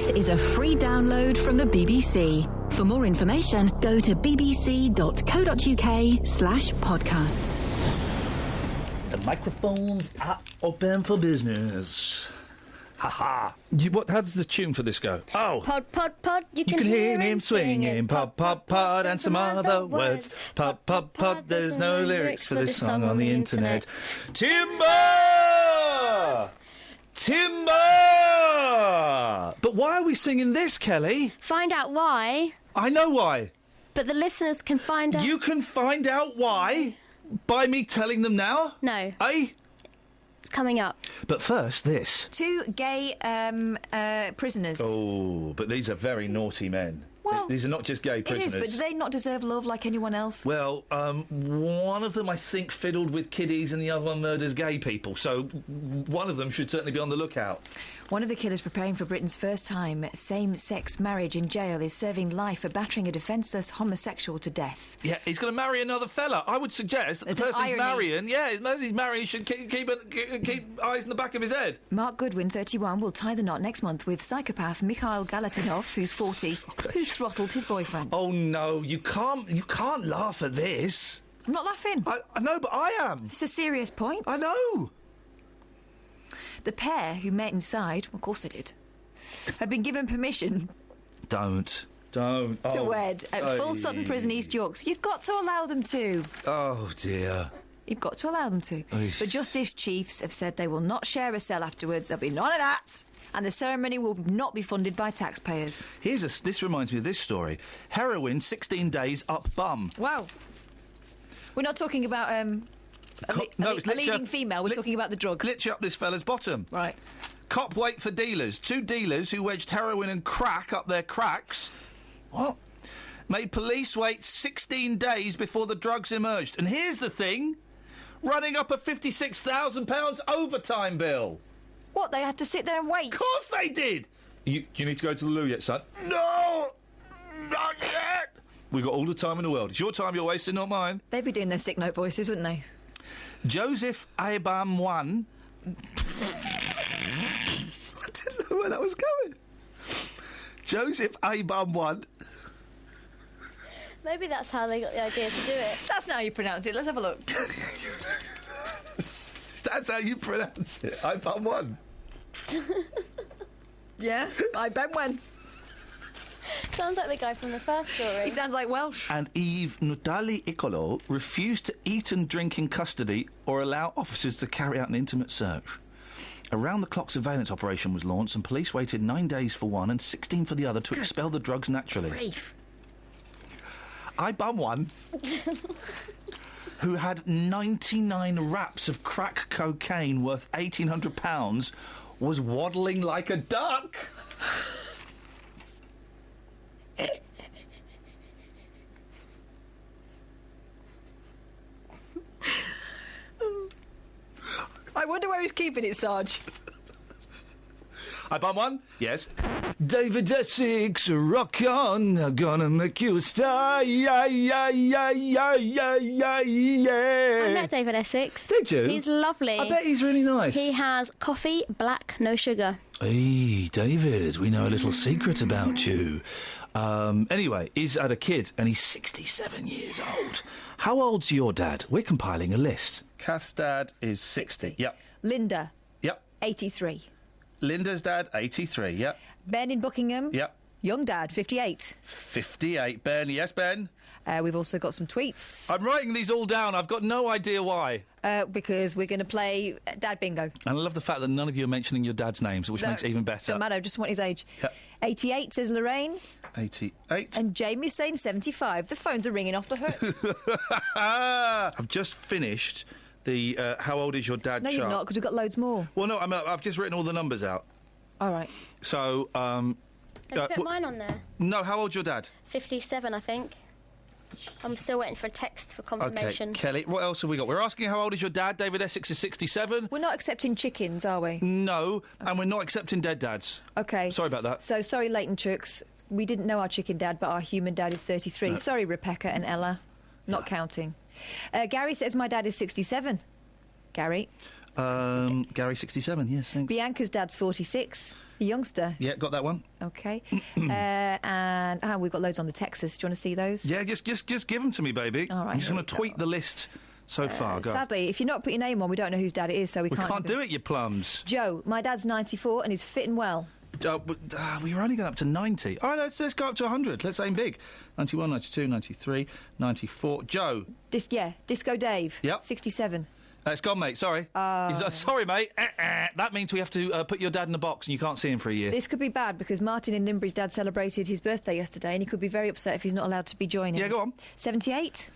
This is a free download from the BBC. For more information, go to bbc.co.uk/podcasts. The microphones are open for business. Ha-ha. How does the tune for this go? Oh. Pod, pod, pod, you can hear him swinging. Pod, pod, pod, and some other words. Pod, pod, pod, there's no lyrics for this song on the internet. Timber! Timber! But why are we singing this, Kelly? Find out why. I know why. But the listeners can find out... You can find out why by me telling them now? No. Eh? It's coming up. But first, this. 2 gay prisoners. Oh, but these are very naughty men. Well, these are not just gay prisoners. It is, but do they not deserve love like anyone else? Well, one of them, I think, fiddled with kiddies and the other one murders gay people. So one of them should certainly be on the lookout. One of the killers preparing for Britain's first time same-sex marriage in jail is serving life for battering a defenceless homosexual to death. Yeah, he's going to marry another fella. I would suggest that the person he's marrying, as he's marrying, he should keep eyes in the back of his head. Mark Goodwin, 31, will tie the knot next month with psychopath Mikhail Galatinov, who's 40, who throttled his boyfriend. Oh no, you can't laugh at this. I'm not laughing. I know, but I am. This is a serious point. I know. The pair who met inside, of course they did, have been given permission. Don't. To wed at Full Sutton Prison, East Yorks. You've got to allow them to. Oh dear. You've got to allow them to. Eesh. The Justice Chiefs have said they will not share a cell afterwards. There'll be none of that. And the ceremony will not be funded by taxpayers. This reminds me of this story. Heroin, 16 days up bum. Wow. We're not talking about a leading female. We're talking about the drug. Literally up this fella's bottom. Right. Cop wait for dealers. 2 dealers who wedged heroin and crack up their cracks. What? Made police wait 16 days before the drugs emerged. And here's the thing. Running up a £56,000 overtime bill. What, they had to sit there and wait? Of course they did! You need to go to the loo yet, son? No! Not yet! We've got all the time in the world. It's your time you're wasting, not mine. They'd be doing their sick note voices, wouldn't they? Joseph Abam 1. I didn't know where that was going. Joseph Abam 1. Maybe that's how they got the idea to do it. That's not how you pronounce it. Let's have a look. That's how you pronounce it. Abam 1. Yeah, Abam 1. Sounds like the guy from the first story. He sounds like Welsh. And Eve Nutali Icolo refused to eat and drink in custody or allow officers to carry out an intimate search. A round-the-clock surveillance operation was launched and police waited 9 days for one and 16 for the other to expel the drugs naturally. Grief. I bum one who had 99 wraps of crack cocaine worth £1,800 was waddling like a duck. I wonder where he's keeping it, Sarge. I bum one? Yes. David Essex, rock on, I'm gonna make you a star, yeah, yeah, yeah, yeah, yeah, yeah, yeah. I met David Essex. Did you? He's lovely. I bet he's really nice. He has coffee, black, no sugar. Hey, David, we know a little secret about you. Anyway, he's had a kid and he's 67 years old. How old's your dad? We're compiling a list. Kath's dad is 60. Yep. Linda. Yep. 83. Linda's dad, 83. Yep. Ben in Buckingham. Yep. Young dad, 58. 58. Ben, yes, Ben? We've also got some tweets. I'm writing these all down. I've got no idea why. Because we're going to play Dad Bingo. And I love the fact that none of you are mentioning your dad's names, which makes it even better. Doesn't matter, just want his age. Yep. 88 says Lorraine. 88. And Jamie's saying 75. The phones are ringing off the hook. I've just finished the how old is your dad No, chart. you've not, because we've got loads more. Well, no, I've just written all the numbers out. All right. So, Have you put mine on there? No, how old's your dad? 57, I think. I'm still waiting for a text for confirmation. Okay, Kelly, what else have we got? We're asking how old is your dad? David Essex is 67. We're not accepting chickens, are we? No, and we're not accepting dead dads. Okay. Sorry about that. So, sorry, Leighton Chooks. We didn't know our chicken dad, but our human dad is 33. No. Sorry, Rebecca and Ella. Not counting. Gary says my dad is 67. Gary? Gary, 67, yes, thanks. Bianca's dad's 46, a youngster. Yeah, got that one. OK. And we've got loads on the Texas. Do you want to see those? Yeah, just give them to me, baby. All right, I'm just going to tweet the list so far. Go. Sadly, if you're not put your name on, we don't know whose dad it is, so we can't do it, you plums. Joe, my dad's 94 and he's fit and well. We were only going up to 90. All right, let's go up to 100. Let's aim big. 91, 92, 93, 94. Joe. Disco Dave. Yep. 67. It's gone, mate. Sorry. Sorry, mate. That means we have to put your dad in a box and you can't see him for a year. This could be bad because Martin in Limbury's dad celebrated his birthday yesterday and he could be very upset if he's not allowed to be joining. Yeah, go on. 78.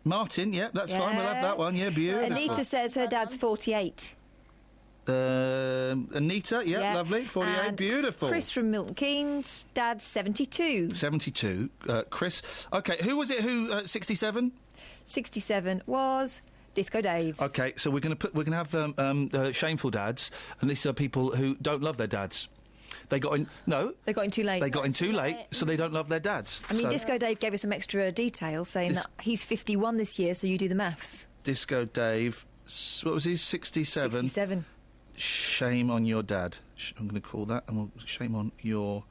Martin, that's fine. We'll have that one. Yeah, beautiful. Anita says her dad's 48. Anita, lovely. 48, and beautiful. Chris from Milton Keynes, dad's 72. 72. Chris. OK, who was it 67? 67 was Disco Dave. OK, so we're going to have shameful dads, and these are people who don't love their dads. They got in too late. They got in too late, so they don't love their dads. I mean, Disco Dave gave us some extra detail saying that he's 51 this year, so you do the maths. Disco Dave, what was he, 67? 67. Shame on your dad. I'm going to call that, and we'll shame on your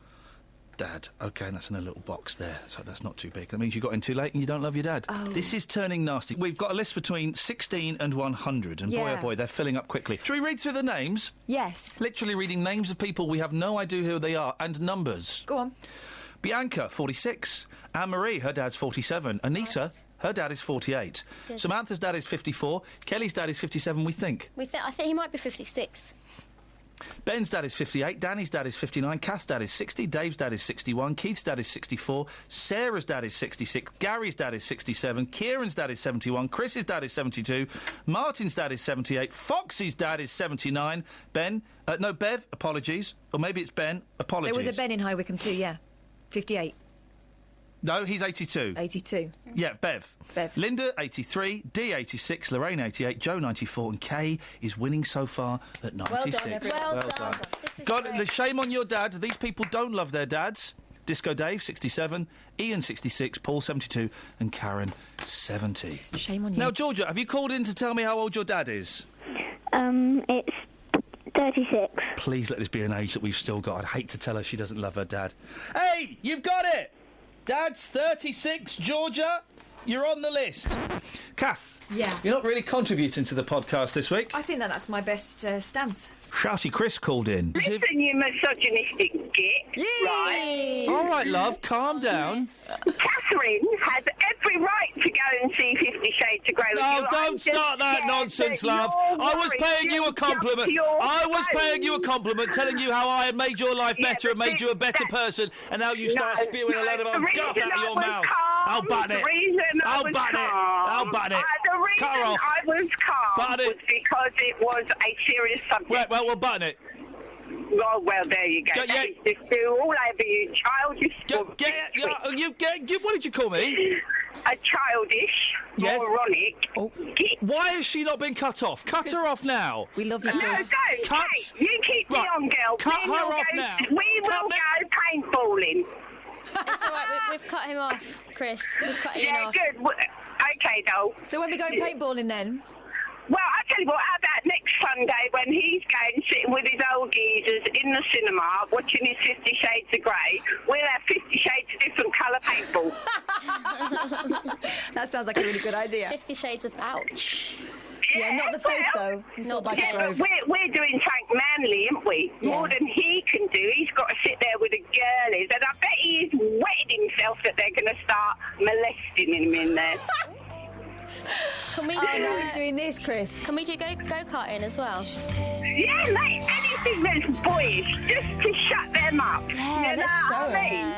dad. OK, and that's in a little box there, so that's not too big. That means you got in too late and you don't love your dad. Oh. This is turning nasty. We've got a list between 16 and 100, and boy, oh boy, they're filling up quickly. Shall we read through the names? Yes. Literally reading names of people we have no idea who they are, and numbers. Go on. Bianca, 46. Anne-Marie, her dad's 47. Anita... Nice. Her dad is 48. Good. Samantha's dad is 54. Kelly's dad is 57, we think. I think he might be 56. Ben's dad is 58. Danny's dad is 59. Kath's dad is 60. Dave's dad is 61. Keith's dad is 64. Sarah's dad is 66. Gary's dad is 67. Kieran's dad is 71. Chris's dad is 72. Martin's dad is 78. Foxy's dad is 79. Bev, apologies. Or maybe it's Ben, apologies. There was a Ben in High Wycombe too, yeah. 58. No, he's 82. 82. Yeah, Bev. Linda, 83. Dee, 86. Lorraine, 88. Joe, 94. And Kay is winning so far at 96. Well done, everyone. Well done. God, the shame on your dad. These people don't love their dads. Disco Dave, 67. Ian, 66. Paul, 72. And Karen, 70. Shame on you. Now, Georgia, have you called in to tell me how old your dad is? It's 36. Please let this be an age that we've still got. I'd hate to tell her she doesn't love her dad. Hey, you've got it! Dad's 36, Georgia. You're on the list. Kath. Yeah. You're not really contributing to the podcast this week. I think that's my best stance. Shouty Chris called in. Listen, you misogynistic git. Yay! Right? All right, love, calm down. Catherine has every right to go and see 50 Shades of Grey. No, don't start that nonsense, love. I was paying you a compliment. I was paying you a compliment, telling you how I had made your life better and made you a better person, and now you start spewing a load of guff out of your mouth. I'll button it. I'll button it. I'll button it. The reason Cut her off. I was calm was because it was a serious subject. Right, well, we'll button it. Oh, well, there you go. Yeah. Just do all over you, childish. What did you call me? A childish, moronic. Git. Why has she not been cut off? Cut her off now. We love you, Chris. No, don't. Hey, you keep me on, girl. Cut her off now. We will go paintballing. It's all right. We've cut him off, Chris. We've cut Ian off. Yeah, good. Okay, doll. So when we going paintballing then? Well, I tell you what, how about next Sunday when he's going sitting with his old geezers in the cinema watching his 50 Shades of Grey, we'll have 50 shades of different colour paintball. That sounds like a really good idea. 50 Shades of ouch. Yeah, not the face though. Not like the face. We're doing Frank Manley, aren't we? Yeah. More than he can do. He's got to sit there with the girlies, and I bet he's wetting himself that they're going to start molesting him in there. Can we do now he's doing this, Chris. Can we do go-karting as well? Yeah, mate, anything that's boyish, just to shut them up. Yeah, you know let's show what I mean?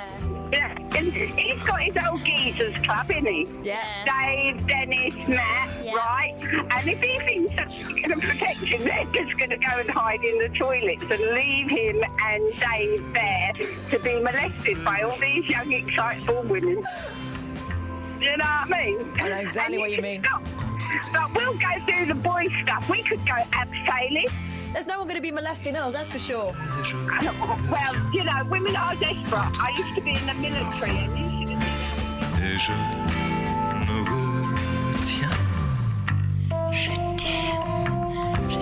Yeah, and he's got his old geezers club, isn't he? Yeah. Dave, Dennis, Matt, right? And if he thinks that's going to protect him, they're just going to go and hide in the toilets and leave him and Dave there to be molested by all these young, excitable women. You know what I mean? I know exactly what you mean. But we'll go do the boy stuff. We could go abseiling. There's no one going to be molesting us, that's for sure. Well, you know, women are desperate. I used to be in the military and you should have seen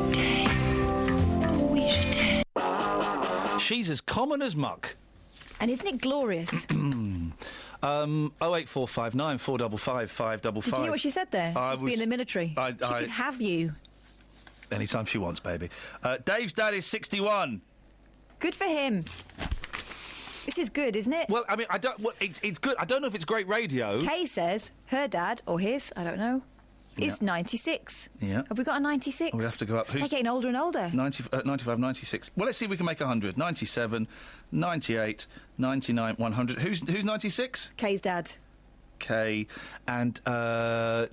it. She's as common as muck. And isn't it glorious? 08459 455 555. Did you hear what she said there? She must be in the military. She could have you. Anytime she wants, baby. Dave's dad is 61. Good for him. This is good, isn't it? Well, I mean, I don't. Well, it's good. I don't know if it's great radio. Kay says her dad, or his, I don't know, is 96. Yeah. Have we got a 96? We have to go up. They're getting older and older. 95, 96. Well, let's see if we can make 100. 97, 98, 99, 100. Who's 96? Kay's dad. Kay. And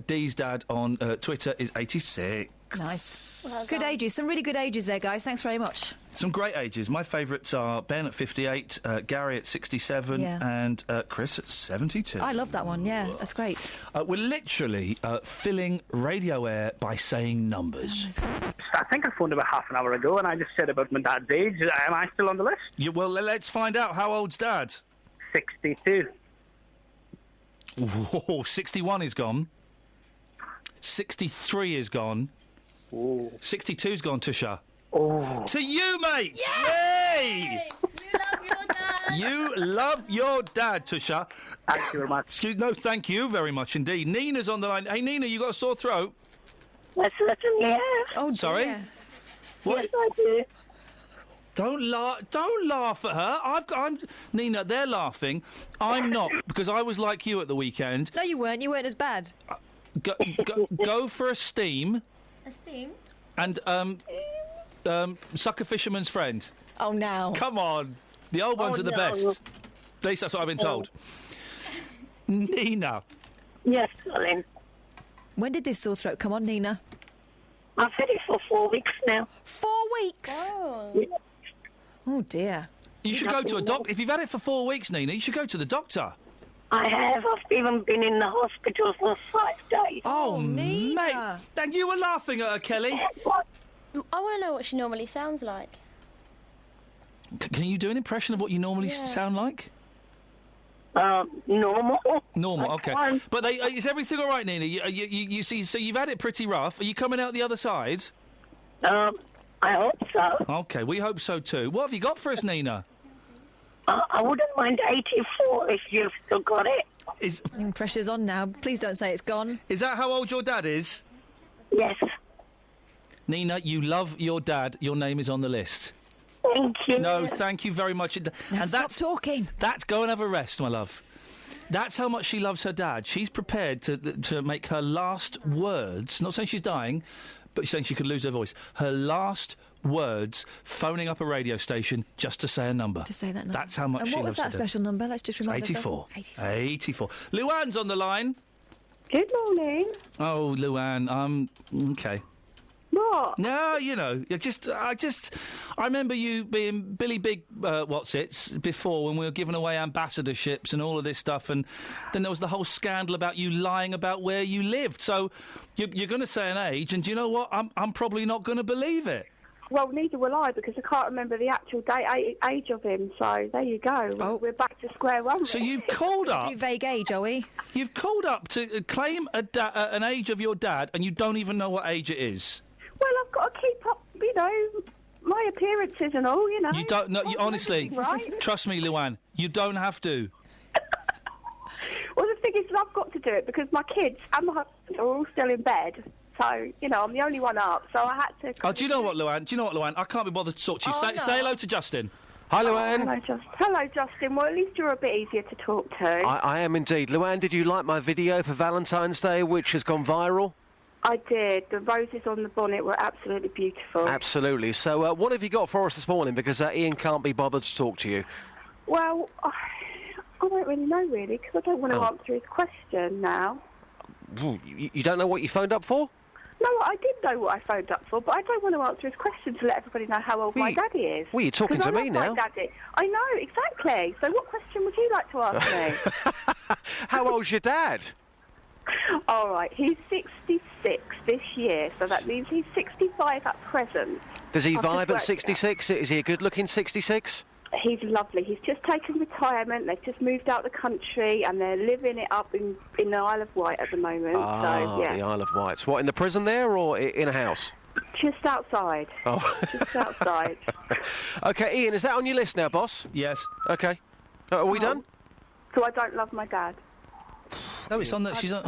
Dee's dad on Twitter is 86. Nice. Well, good ages. Some really good ages there, guys. Thanks very much. Some great ages. My favourites are Ben at 58, Gary at 67, and Chris at 72. I love that one, yeah. That's great. We're literally filling radio air by saying numbers. I think I phoned about half an hour ago and I just said about my dad's age. Am I still on the list? Well, let's find out. How old's Dad? 62. Whoa, 61 is gone. 63 is gone. Oh. 62's gone, Tusha. Oh. To you, mate! Yay! Yay! You love your dad! You love your dad, Tusha. Thank you very much. No, thank you very much indeed. Nina's on the line. Hey, Nina, you got a sore throat? I certainly have. Oh, dear. Sorry? What? Yes, I do. Don't laugh at her. Nina, they're laughing. I'm not, because I was like you at the weekend. No, you weren't. You weren't as bad. Go for a steam. A steam? And, suck a fisherman's friend. Oh, now. Come on. The old ones are the best. At least that's what I've been told. Nina. Yes, darling. When did this sore throat come on, Nina? I've had it for 4 weeks now. 4 weeks? Oh. Oh, dear. You should go to a doctor. If you've had it for 4 weeks, Nina, you should go to the doctor. I have. I've even been in the hospital for 5 days. Oh, Nina. mate. And you were laughing at her, Kelly. What? I want to know what she normally sounds like. Can you do an impression of what you normally sound like? Normal. Normal, okay. But is everything all right, Nina? You see, so you've had it pretty rough. Are you coming out the other side? I hope so. Okay, we hope so too. What have you got for us, Nina? I wouldn't mind 84 if you've still got it. Pressure's on now. Please don't say it's gone. Is that how old your dad is? Yes. Nina, you love your dad. Your name is on the list. Thank you. No, thank you very much. Now stop talking. Go and have a rest, my love. That's how much she loves her dad. She's prepared to make her last words, not saying she's dying, but she's saying she could lose her voice. Her last words phoning up a radio station just to say a number. To say that number. That's how much she loves her dad. And what was that special number? Let's just remind us. 84. 84. Luann's on the line. Good morning. Oh, Luann, okay. What? No, you know, I remember you being Billy Big What's-Its before when we were giving away ambassadorships and all of this stuff, and then there was the whole scandal about you lying about where you lived. So you're going to say an age, and do you know what? I'm probably not going to believe it. Well, neither will I, because I can't remember the actual age of him, so there you go. Oh. We're back to square one. So you've called up... Do vague age, are we? You've called up to claim an age of your dad, and you don't even know what age it is. Well, I've got to keep up, my appearances and all, You don't know... honestly, right? Trust me, Luann, you don't have to. Well, the thing is that I've got to do it because my kids and my husband are all still in bed. So, I'm the only one up, so I had to... Oh, do you know what, Luann? I can't be bothered to talk to you. Say hello to Justin. Hi, Luann. Hello, Justin. Well, at least you're a bit easier to talk to. I am indeed. Luann, did you like my video for Valentine's Day, which has gone viral? I did. The roses on the bonnet were absolutely beautiful. Absolutely. So what have you got for us this morning? Because Ian can't be bothered to talk to you. Well, I don't really know, because I don't want to answer his question now. You don't know what you phoned up for? No, I did know what I phoned up for, but I don't want to answer his question to let everybody know how old my daddy is. Well, you're talking to me now. My daddy. I know, exactly. So what question would you like to ask me? How old's your dad? All right, he's 66 this year, so that means he's 65 at present. Does he vibe at 66? Is he a good-looking 66? He's lovely. He's just taken retirement. They've just moved out the country, and they're living it up in the Isle of Wight at the moment. Ah, so, yeah. The Isle of Wight. What, in the prison there or in a house? Just outside. Oh. Just outside. OK, Ian, is that on your list now, boss? Yes. OK. Are we done? So I don't love my dad. No, it's on that. She's on.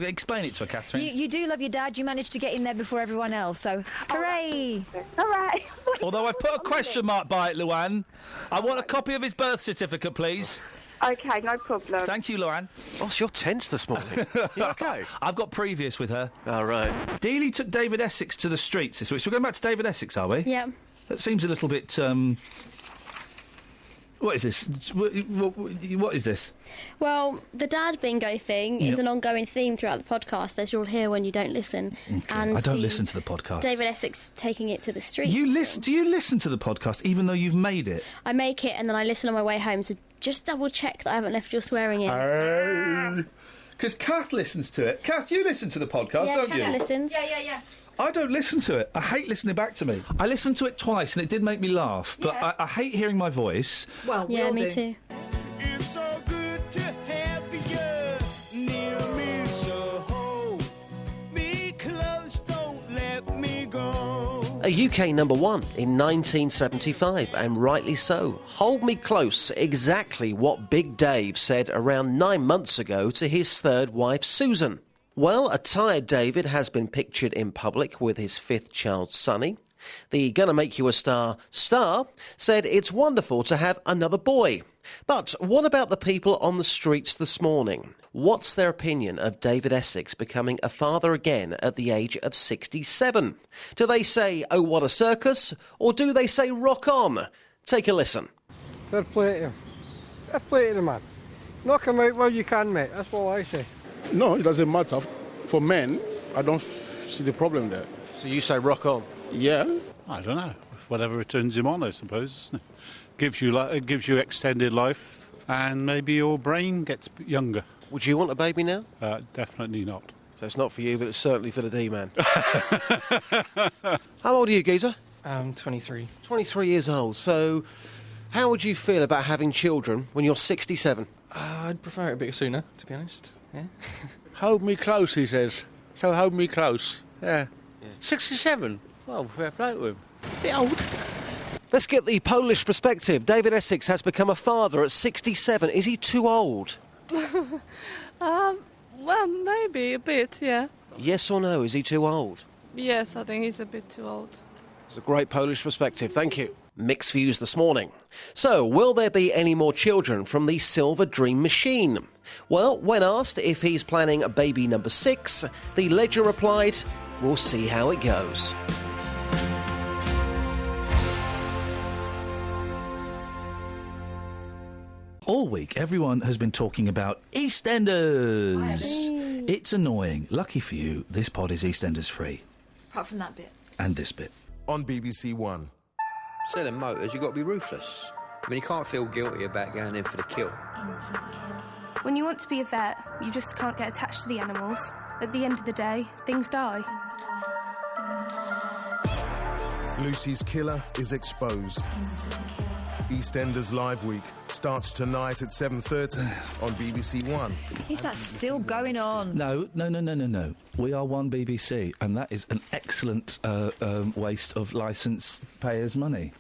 Explain it to her, Catherine. You do love your dad. You managed to get in there before everyone else, so hooray! All right. Although I've put a question mark by it, Luann. I want a copy of his birth certificate, please. OK, no problem. Thank you, Luann. Boss, you're tense this morning. You OK? I've got previous with her. All right. Dealey took David Essex to the streets this week. So we're going back to David Essex, are we? Yeah. That seems a little bit. What is this? What is this? Well, the dad bingo thing is an ongoing theme throughout the podcast, as you'll hear when you don't listen. Okay. And I don't listen to the podcast. David Essex taking it to the streets. You listen? Do you listen to the podcast even though you've made it? I make it and then I listen on my way home to just double check that I haven't left your swearing in. Because Kath listens to it. Kath, you listen to the podcast, don't you? Kath listens. Yeah. I don't listen to it. I hate listening back to me. I listened to it twice and it did make me laugh, but I hate hearing my voice. Well, we Yeah, all me do. too. It's so good to have you near me, so hold me close, don't let me go. A UK number one in 1975, and rightly so. Hold Me Close, exactly what Big Dave said around 9 months ago to his third wife, Susan. Well, a tired David has been pictured in public with his fifth child, Sonny. The Gonna Make You a Star said it's wonderful to have another boy. But what about the people on the streets this morning? What's their opinion of David Essex becoming a father again at the age of 67? Do they say, oh, what a circus? Or do they say, rock on? Take a listen. Fair play to him. Fair play to the man. Knock him out while you can, mate. That's what I say. No, it doesn't matter. For men, I don't see the problem there. So you say rock on? Yeah. I don't know. Whatever it turns him on, I suppose, isn't it? Gives you extended life, and maybe your brain gets younger. Would you want a baby now? Definitely not. So it's not for you, but it's certainly for the D-man. How old are you, geezer? 23. 23 years old. So how would you feel about having children when you're 67? I'd prefer it a bit sooner, to be honest. Yeah. Hold me close, he says. So hold me close. Yeah. 67. Well, fair play to him. Bit old. Let's get the Polish perspective. David Essex has become a father at 67. Is he too old? Well, maybe a bit, yeah. Yes or no, is he too old? Yes, I think he's a bit too old. It's a great Polish perspective, thank you. Mixed views this morning. So, will there be any more children from the Silver Dream Machine? Well, when asked if he's planning a baby number 6, the legend replied, we'll see how it goes. All week, everyone has been talking about EastEnders. It's annoying. Lucky for you, this pod is EastEnders free. Apart from that bit. And this bit. On BBC One. Selling motors, you've got to be ruthless. I mean, you can't feel guilty about going in for the kill. When you want to be a vet, you just can't get attached to the animals. At the end of the day, things die. Lucy's killer is exposed. EastEnders Live Week starts tonight at 7:30 on BBC One. Is that still going on? No. We are One BBC, and that is an excellent waste of licence payers' money.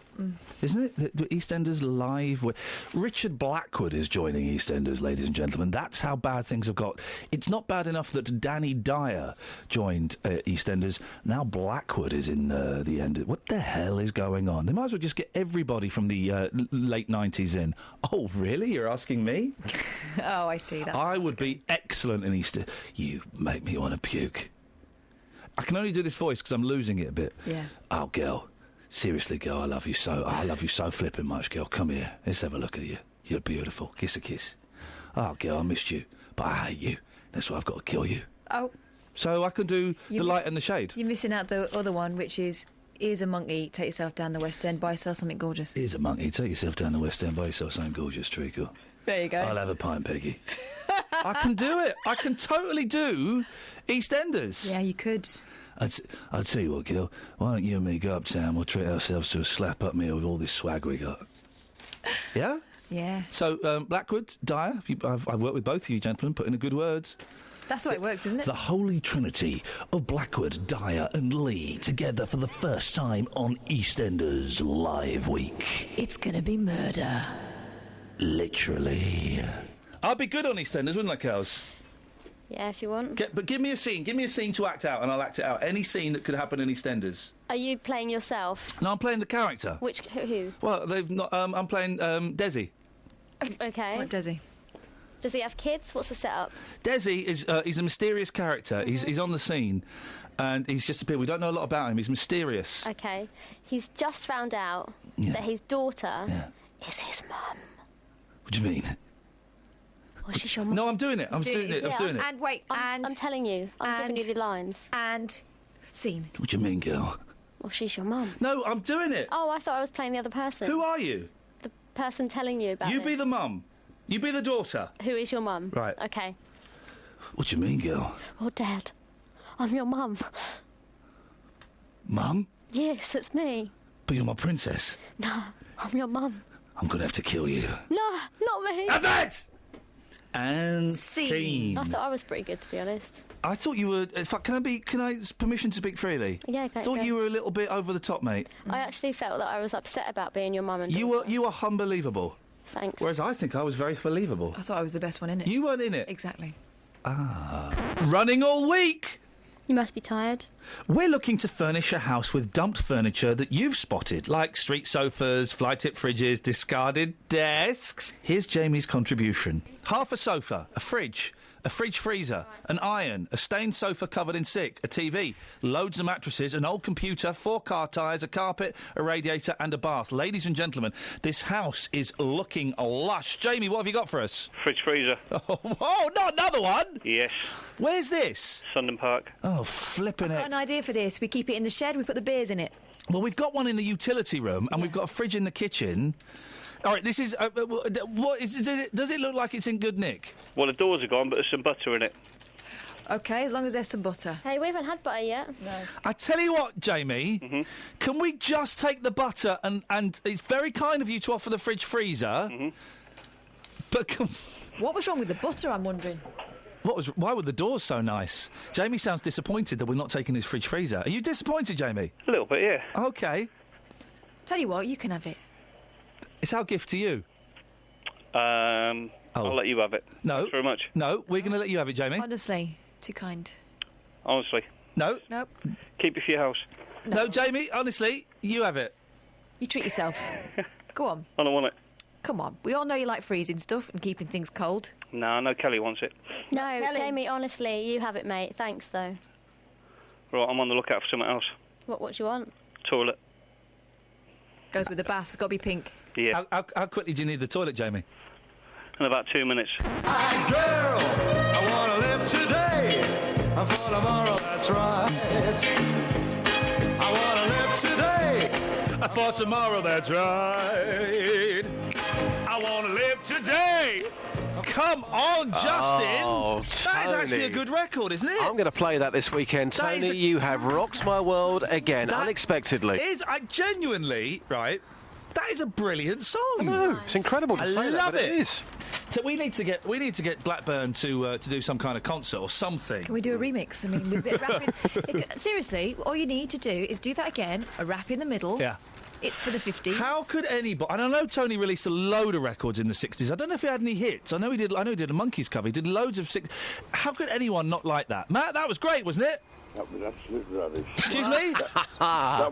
Isn't it? The EastEnders Live. Richard Blackwood is joining EastEnders, ladies and gentlemen. That's how bad things have got. It's not bad enough that Danny Dyer joined EastEnders. Now Blackwood is in the end. What the hell is going on? They might as well just get everybody from the late 90s in. Oh, really? You're asking me? Oh, I see. That's I would be excellent in EastEnders. You make me want to puke. I can only do this voice because I'm losing it a bit. Yeah. Oh, girl. Seriously, girl, I love you so flipping much, girl. Come here. Let's have a look at you. You're beautiful. Kiss a kiss. Oh, girl, I missed you, but I hate you. That's why I've got to kill you. Oh. So I can do the light and the shade. You're missing out the other one, which is, here's a monkey, take yourself down the West End, buy yourself something gorgeous. Here's a monkey, take yourself down the West End, buy yourself something gorgeous, treacle. There you go. I'll have a pint, Peggy. I can do it. I can totally do EastEnders. Yeah, you could. I'd tell you what, Gil, why don't you and me go uptown, we'll treat ourselves to a slap-up meal with all this swag we got. Yeah? Yeah. So, Blackwood, Dyer, I've worked with both of you gentlemen, put in a good word. That's the way it works, isn't it? The holy trinity of Blackwood, Dyer and Lee together for the first time on EastEnders Live Week. It's gonna be murder. Literally. I'd be good on EastEnders, wouldn't I, Kels? Yeah, if you want. But give me a scene. Give me a scene to act out, and I'll act it out. Any scene that could happen in EastEnders. Are you playing yourself? No, I'm playing the character. Which who? Well, they've not. I'm playing Desi. Okay. What, Desi? Does he have kids? What's the setup? Desi is he's a mysterious character. He's on the scene, and he's just appeared. We don't know a lot about him. He's mysterious. Okay. He's just found out that his daughter is his mum. What do you mean? Well, she's your mum. No, I'm doing it. I'm doing it. I'm doing it. And wait, I'm telling you. I'm giving you the lines. And scene. What do you mean, girl? Well, she's your mum. No, I'm doing it. Oh, I thought I was playing the other person. Who are you? The person telling you about You this. be the mum. You be the daughter. Who is your mum? Right. Okay. What do you mean, girl? Oh, Dad, I'm your mum. Mum? Yes, it's me. But you're my princess. No, I'm your mum. I'm gonna have to kill you. No, not me. Have it! And scene. I thought I was pretty good, to be honest. I thought you were. In fact, can I permission to speak freely? Yeah, go. Thought you were a little bit over the top, mate. I actually felt that I was upset about being your mum and daughter. You were unbelievable. Thanks. Whereas I think I was very believable. I thought I was the best one in it. You weren't in it. Exactly. Running all week. You must be tired. We're looking to furnish a house with dumped furniture that you've spotted, like street sofas, fly-tip fridges, discarded desks. Here's Jamie's contribution. Half a sofa, a fridge freezer, an iron, a stained sofa covered in sick, a TV, loads of mattresses, an old computer, 4 car tyres, a carpet, a radiator and a bath. Ladies and gentlemen, this house is looking lush. Jamie, what have you got for us? Fridge freezer. Oh, not another one? Yes. Where's this? Sundon Park. Oh, flipping I've it. got an idea for this. We keep it in the shed, we put the beers in it. Well, we've got one in the utility room, and we've got a fridge in the kitchen. All right, this is... does it look like it's in good nick? Well, the doors are gone, but there's some butter in it. OK, as long as there's some butter. Hey, we haven't had butter yet. No. I tell you what, Jamie, can we just take the butter and it's very kind of you to offer the fridge freezer, but What was wrong with the butter, I'm wondering? why were the doors so nice? Jamie sounds disappointed that we're not taking his fridge freezer. Are you disappointed, Jamie? A little bit, yeah. OK. Tell you what, you can have it. It's our gift to you. I'll let you have it. No. Thanks very much. No, we're going to let you have it, Jamie. Honestly, too kind. Honestly. No. Nope. Keep it for your house. No, Jamie, honestly, you have it. You treat yourself. Go on. I don't want it. Come on. We all know you like freezing stuff and keeping things cold. No, I know Kelly wants it. No, Jamie, honestly, you have it, mate. Thanks, though. Right, I'm on the lookout for something else. What do you want? Toilet. Goes with the bath. It's got to be pink. Yeah. How quickly do you need the toilet, Jamie? In about 2 minutes. Girl, I want to live today. And for tomorrow, that's right. I want to live today. For tomorrow, that's right. I want to live today. Come on, Justin. Oh, that is actually a Tony. good record, isn't it? I'm going to play that this weekend. That is Tony, you have rocked my world again, unexpectedly. I genuinely, right, that is a brilliant song. I know, it's incredible to I say love that, but it. it is. So we need to get Blackburn to do some kind of concert or something. Can we do a remix? I mean, with a bit of rapping. Seriously, all you need to do is do that again, a rap in the middle. Yeah. It's for the 50s. How could anybody... And I know Tony released a load of records in the 60s. I don't know if he had any hits. I know he did a Monkees cover. He did loads of... How could anyone not like that? Matt, that was great, wasn't it? That was absolute rubbish. Excuse me? that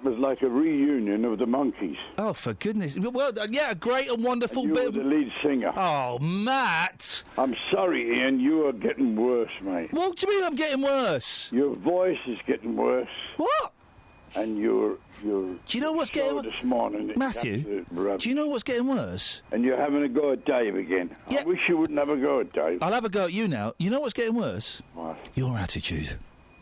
was like a reunion of the Monkees. Oh, for goodness. Well, yeah, a great and wonderful And you bit... were the lead singer. Oh, Matt. I'm sorry, Ian, you are getting worse, mate. What do you mean I'm getting worse? Your voice is getting worse. What? And your do you know what's getting worse this morning? Matthew, do you know what's getting worse? And you're having a go at Dave again. Yeah. I wish you wouldn't have a go at Dave. I'll have a go at you now. You know what's getting worse? What? Your attitude.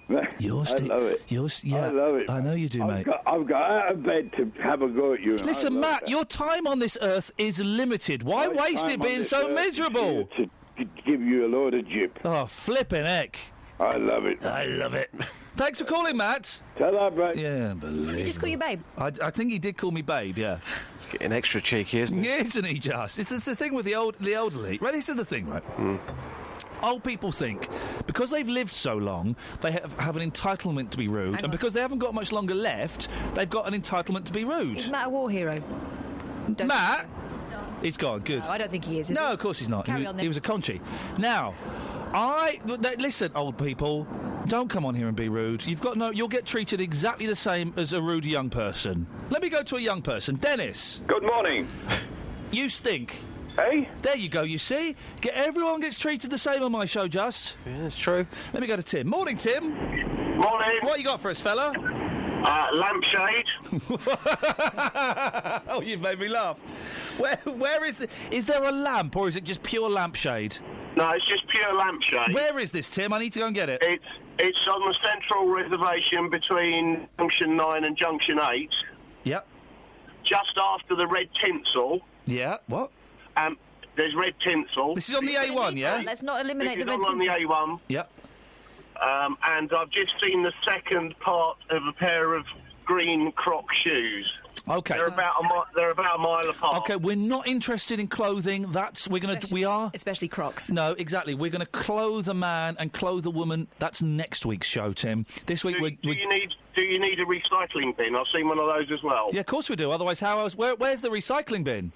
I love it. Yeah, I love it. I know you do, mate. I've got out of bed to have a go at you. Listen, Matt, your time on this earth is limited. Why waste it being so miserable? To give you a load of jip. Oh, flipping heck. I love it. I love it. Thanks for calling, Matt. Tell that, mate. Yeah, Did he just call you babe? I think he did call me babe, yeah. It's getting extra cheeky, isn't he? Isn't he just? It's the thing with the elderly. Right, this is the thing, right? old people think because they've lived so long, they have an entitlement to be rude, and because they haven't got much longer left, they've got an entitlement to be rude. Is Matt a war hero? Matt? He's gone. Good. No, I don't think he is he? No, of course he's not. Carry on then. He was a conchi. Now, listen, old people, don't come on here and be rude. You'll get treated exactly the same as a rude young person. Let me go to a young person. Dennis. Good morning. You stink. Hey? There you go, you see? Everyone gets treated the same on my show, Just. Yeah, that's true. Let me go to Tim. Morning, Tim. Morning. What you got for us, fella? Lampshade. Oh, you've made me laugh. Where is there a lamp, or is it just pure lampshade? No, it's just pure lampshade. Where is this, Tim? I need to go and get it. It's on the central reservation between Junction 9 and Junction 8. Yep. Just after the red tinsel. Yeah, what? There's red tinsel. This is on the A1, yeah? Let's not eliminate the red tinsel. This is on the A1. Yep. And I've just seen the second part of a pair of green Croc shoes. Okay. They're about a mile apart. Okay, we're not interested in clothing. We are. Especially Crocs. No, exactly. We're going to clothe a man and clothe a woman. That's next week's show, Tim. This week Do you need a recycling bin? I've seen one of those as well. Yeah, of course we do. Otherwise, how else? Where's the recycling bin?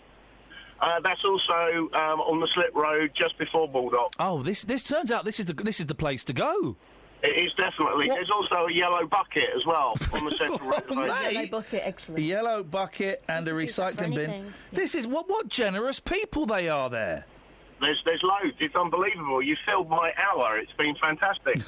That's also on the slip road just before Bulldog. Oh, this turns out this is the place to go. It is definitely. There's also a yellow bucket as well on the central reservation. Yellow bucket, excellent. A yellow bucket and a recycling bin. This is what generous people they are there. There's loads. It's unbelievable. You filled my hour. It's been fantastic.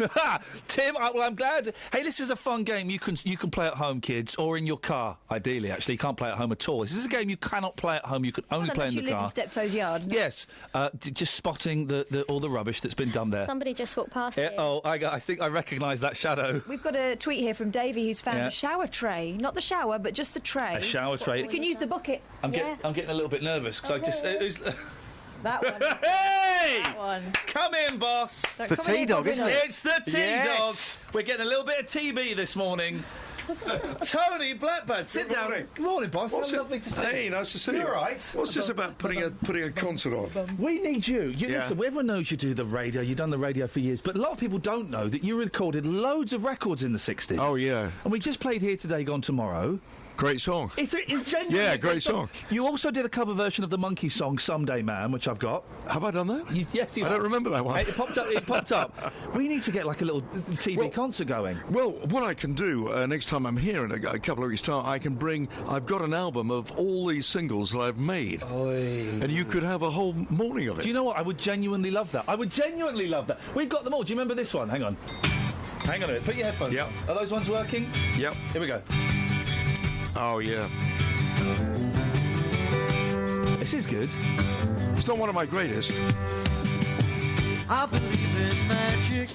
Tim, I'm glad. Hey, this is a fun game. You can play at home, kids, or in your car. Ideally, actually, you can't play at home at all. This is a game you cannot play at home. You can only play in the car. Unless you live in Steptoe's yard. Yes, just spotting all the rubbish that's been done there. Somebody just walked past you. Oh, I think I recognise that shadow. We've got a tweet here from Davey who's found a shower tray. Not the shower, but just the tray. A shower tray. We can use the bucket. I'm getting a little bit nervous because I just. That one. Hey! That one. Come in, boss. It's the T-Dog, isn't it? It's the T-Dog. We're getting a little bit of TB this morning. Tony Blackbird, sit down. Good morning, boss. Lovely to see you. Hey, nice to see you. All right. What's this about putting a concert on? We need you. Listen, everyone knows you do the radio. You've done the radio for years, but a lot of people don't know that you recorded loads of records in the 60s. Oh, yeah. And we just played Here Today, Gone Tomorrow. Great song. It's genuinely a great song. You also did a cover version of the Monkey song "Someday Man," which I've got. Have I done that? Yes, you I have. don't remember that one. It popped up. We need to get like a little TV concert going. Well, what I can do next time I'm here in a couple of weeks' time, I can bring. I've got an album of all these singles that I've made, and you could have a whole morning of it. Do you know what? I would genuinely love that. We've got them all. Do you remember this one? Hang on a minute. Put your headphones. Yep. Are those ones working? Yep. Here we go. Oh, yeah. This is good. It's not one of my greatest. I believe in magic,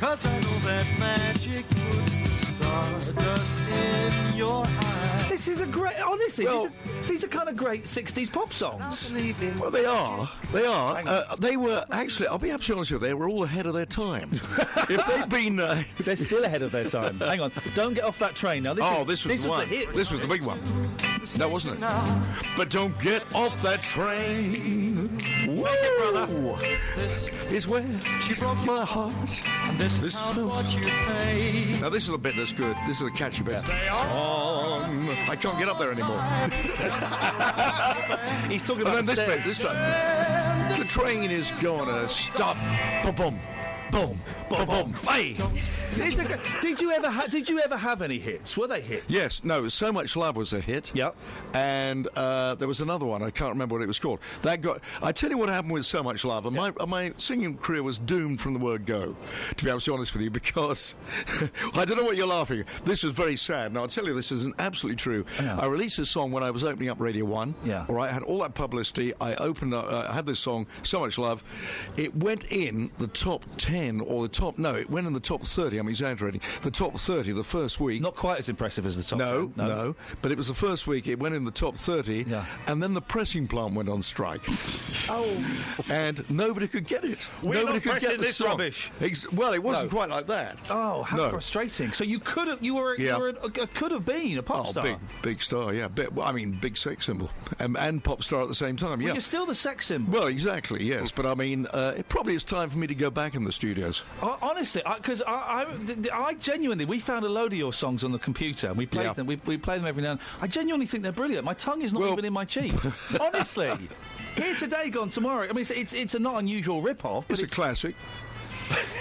'cause I know that magic puts the stardust in your eyes. This is a great... Honestly, these are kind of great 60s pop songs. Well, they are. They were actually, I'll be absolutely honest with you, they were all ahead of their time. If they'd been... They're still ahead of their time. Hang on. Don't get off that train now. This was the one. This was the big one. No, wasn't it? But don't get off that train. Whoa! Brother. This is where she broke my heart. This is what you pay. Now, this is the bit that's good. This is the catchy bit. Stay on. I can't get up there anymore. He's talking about this bit. This time. The train is gonna stop. Boom, boom. Boom, boom, boom. Hey! Did you ever have any hits? Were they hits? Yes. No. So Much Love was a hit. Yep. And there was another one. I can't remember what it was called. That got. I tell you what happened with So Much Love. And my singing career was doomed from the word go. To be absolutely honest with you, because I don't know what you're laughing at. This was very sad. Now I'll tell you, this isn't absolutely true. Yeah. I released this song when I was opening up Radio 1. Yeah. All right. I had all that publicity. I opened up. I had this song, So Much Love. It went in the top 10 10 or the top... No, it went in the top 30. I'm exaggerating. The top 30 the first week. Not quite as impressive as the top 10. No. But it was the first week. It went in the top 30. Yeah. And then the pressing plant went on strike. And nobody could get it. We're nobody not could pressing get the this song. rubbish. Well, it wasn't No. quite like that. Oh, how No. frustrating. So you could have... You were could have been a pop star. Big star, yeah. Big sex symbol. And pop star at the same time, yeah. Well, you're still the sex symbol. Well, exactly, yes. But I mean, it probably is time for me to go back in the studios. Honestly, because I genuinely, we found a load of your songs on the computer and we played them. We play them every now and then. I genuinely think they're brilliant. My tongue is not even in my cheek. Honestly. Here today, gone tomorrow. I mean, it's a not unusual rip-off. But It's a classic.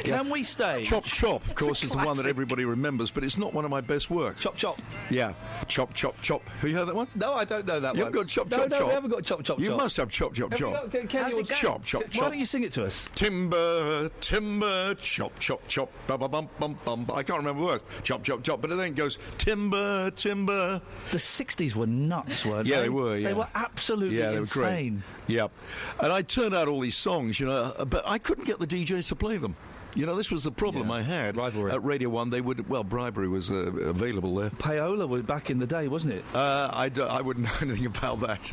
Can we stay? Chop Chop, of course, is the one that everybody remembers, but it's not one of my best work. Chop Chop. Yeah. Chop Chop Chop. Have you heard that one? No, I don't know that one. You haven't got Chop Chop No, Chop? we haven't got Chop Chop Chop. You must have Chop Chop Chop. Chop Chop Chop. Why don't you sing it to us? Timber, timber, chop, chop, chop, ba ba bum bum bum. I can't remember the words. Chop, chop, chop. But then it goes timber, timber. The 60s were nuts, weren't they? Yeah, they were. Yeah. They were absolutely they were insane. Great. Yeah, and I turned out all these songs, but I couldn't get the DJs to play them. This was the problem I had. Rivalry. At Radio 1, they would... Well, bribery was available there. Payola was back in the day, wasn't it? I wouldn't know anything about that.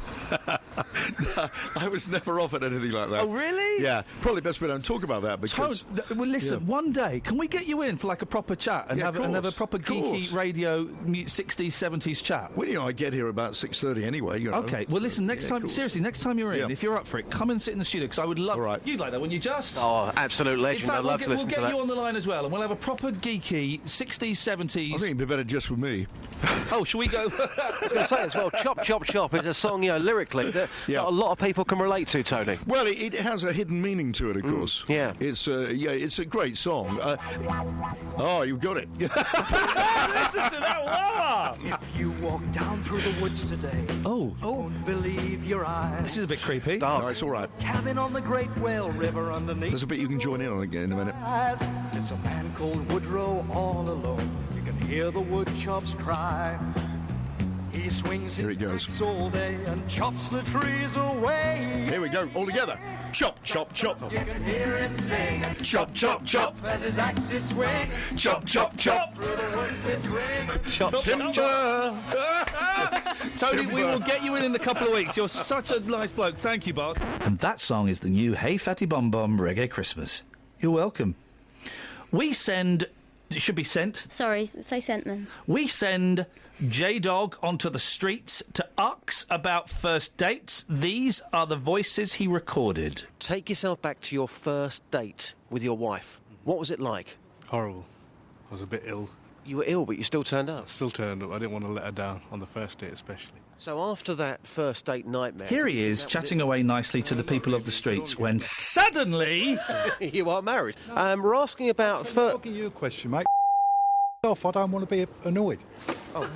No, I was never offered anything like that. Oh, really? Yeah. Probably best we don't talk about that because... Well, listen, one day, can we get you in for like a proper chat and have a proper geeky radio 60s, 70s chat? Well, I get here about 6:30 anyway, Okay, well, listen, next time you're in, if you're up for it, come and sit in the studio because I would love... All right. You'd like that, wouldn't you, Just? Oh, absolute legend. I'd love to listen to that. We'll get you on the line as well, and we'll have a proper geeky 60s, 70s... I think it'd be better just with me. Oh, shall we go? I was going to say as well, Chop Chop Chop is a song, lyrically, that a lot of people can relate to, Tony. Well, it has a hidden meaning to it, of course. Yeah. It's a great song. Oh, you've got it. Listen to that wah! If you walk down through the woods today, won't believe your eyes. This is a bit creepy. No, it's all right. Cabin on the Great Whale River underneath. There's a bit you can join in on again in a minute. It's a man called Woodrow all alone. You can hear the wood chops cry. He swings Here his it goes. axe all day and chops the trees away. Here we go, all together. Chop, chop, chop. You can hear it sing. Chop, chop, chop. As his axes swing. Chop, chop, chop. Through the woods it's ring. Chop, Timber. Tony, we will get you in a couple of weeks. You're such a nice bloke. Thank you, boss. And that song is the new Hey Fatty Bum Bum Reggae Christmas. You're welcome. We send... It should be sent. Sorry, say sent then. We send J-Dog onto the streets to Ux about first dates. These are the voices he recorded. Take yourself back to your first date with your wife. What was it like? Horrible. I was a bit ill. You were ill, but you still turned up? I still turned up. I didn't want to let her down on the first date especially. So after that first date nightmare... Here he is, chatting away nicely to the people of the streets when suddenly... You are married. We're asking about... I'm asking you a question, mate. Off, I don't want to be annoyed. Oh,